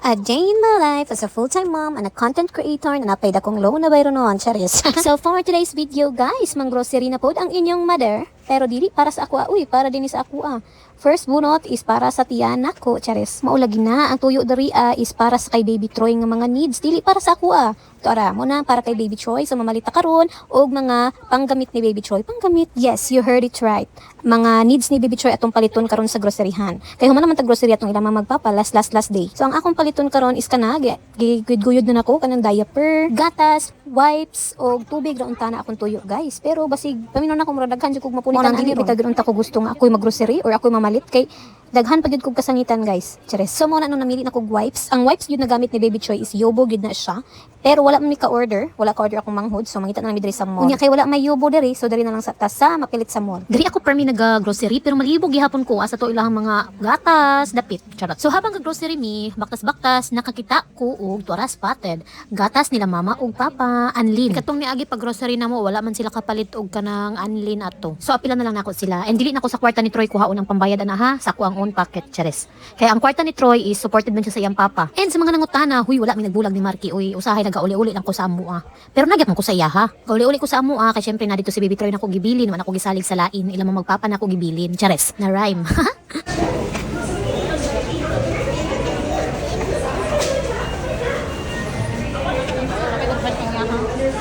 A day in my life as a full-time mom and a content creator na napay dakong loan na bayro noon, charis. So for today's video guys, mang grocery na pod ang inyong mother, pero dili para sa ako uy, para din sa ako. First bunot is para sa tiyanak ko, charis. Maulagi na, ang tuyo dari is para sa kay baby Troy nga mga needs, dili para sa ako Ito ara mo na para kay baby Troy sa mamalita karon og mga panggamit ni baby Troy. Panggamit, yes, you heard it right. Mga needs ni baby Troy atong paliton karon sa groceryhan. Kay human naman ta grocery atong ilang magpapa last day. So ang akong paliton karon is kana giguyod na nako kanang diaper, gatas, wipes og tubig ra unta na akong tuyo, guys. Pero basig paminon ako mura daghan jud kog mapunitan ani bitag unta ko gusto nga ako'y maggrocery or ako'y mamalit kay daghan pa gyud kog kasangitan, guys. Chares. So mo na nung namili na kog wipes. Ang wipes gyud na gamit ni baby Troy is Yobo gyud na siya. Pero wala man mi ka-order, wala ka-order akong manghod. So mangita na mi diri sa mall. Unya kay wala may Yobo diri, so diri na lang sa tasa mapilit sa mall. Diri ako permi nag-grocery pero malibog gihapon ko asa to ilang mga gatas, dapit. Charot. So habang nag-grocery mi, baktas-baktas nakakita ko og tuara spotted. Gatas nila mama ug papa, anlin. Katong niagi pag grocery na mo, wala man sila kapalit og kanang anlin ato. So apila na lang nako sila. And dili nako sa kwarta ni Troy kuhaon ang pambayad ana ha, sa ko ang own pocket, chares. Kaya ang kwarta ni Troy is supported man siya sa iyang papa. And sa mga nangutana, huy wala mi nagbulag ni Marky, uy usahay nagauli-uli lang ko sa amo Pero nagyat man ko sa iya ha. Gauli-uli ko sa amo kay syempre na dito si baby Troy nako gibilin, man ako gisalig sa lain, ilang mga magpapa nako gibilin, chares. Na rhyme.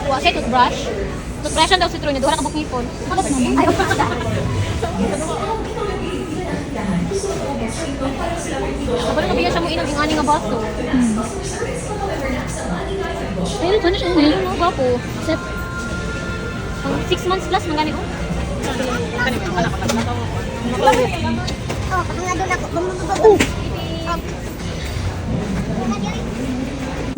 Wa siya toothbrush. Toothbrushan daw si Troy, wala ka bukipon. Ayaw pa ka. Kapag nakabiyan siya mo inang ingani nga baso. Ayun, ito na siya. Ayun, mga gwapo. 6 months plus, mga gani ko.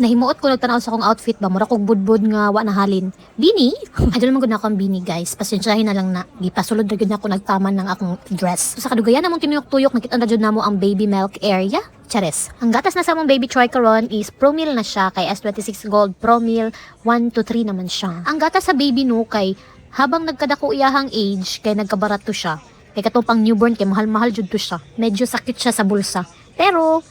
Nahimuot ko nagtanaw sa akong outfit ba, mura kog budbud nga wa nahalin. Bini? Adol man gud na akong bini, guys. Pasensyahin na lang na. Gipasulod ra gyud na ako nagtaman ng akong dress. So, sa kadugayan namong tinuyok-tuyok nakita na jud namo ang baby milk area. Chares. Ang gatas na sa mong baby Troy karon is Promil na siya kay S26 Gold Promil 1 to 3 naman siya. Ang gatas sa baby no kay habang nagkadako iyahang age kay nagkabarato siya. Kay katong pang newborn kay mahal-mahal jud to siya. Medyo sakit siya sa bulsa. Pero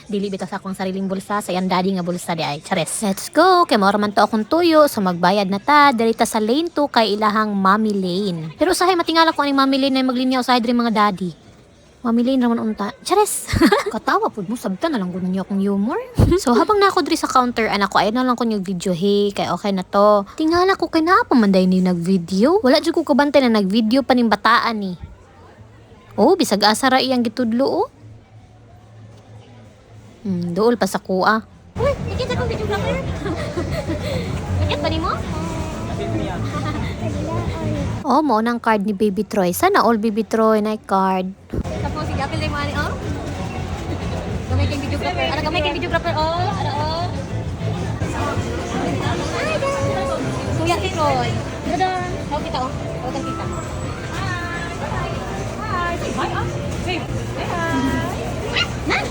dili bitaw sa akong sariling bulsa, sa yan daddy nga bulsa di ay. Chares. Let's go. Kay mao man to akong tuyo, so magbayad na ta dirita sa lane 2 kay ilahang mommy lane. Pero usahay matingala ko aning mommy lane na maglinya usahay diri mga daddy. Mommy lane raman unta. Chares. Katawa pud mo sabta na lang gud ninyo akong humor. So habang na ako diri sa counter, anak ko ay na lang ko yung video hey, kay okay na to. Tingala ko kay naa pa man day ni nag-video. Wala jud ko kabantay na nag-video pa ning bataan ni. Oh, bisag asa ra iyang gitudlo oh. Dool pa sa kuha. Uy, nakita kong videographer. Nakita ba ni mo? Oh, mo nang card ni baby Troy. Sana all baby Troy na card. Tapos si Gapil din mo ani oh. Gamay kang videographer. Ara gamay kang videographer oh. Ara oh. Kuya si Troy. Dada. Tawo kita oh. Tawo kita. Hi. Hi. Hi. Hey. Hi.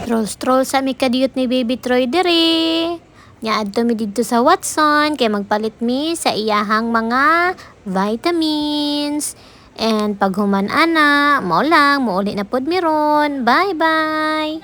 Stroll sa mi kadiyot ni baby Troy diri. Nya adto mi didto sa Watson kay magpalit mi sa iyahang mga vitamins. And pag human ana, mo lang, muuli na pod mi ron. Bye bye.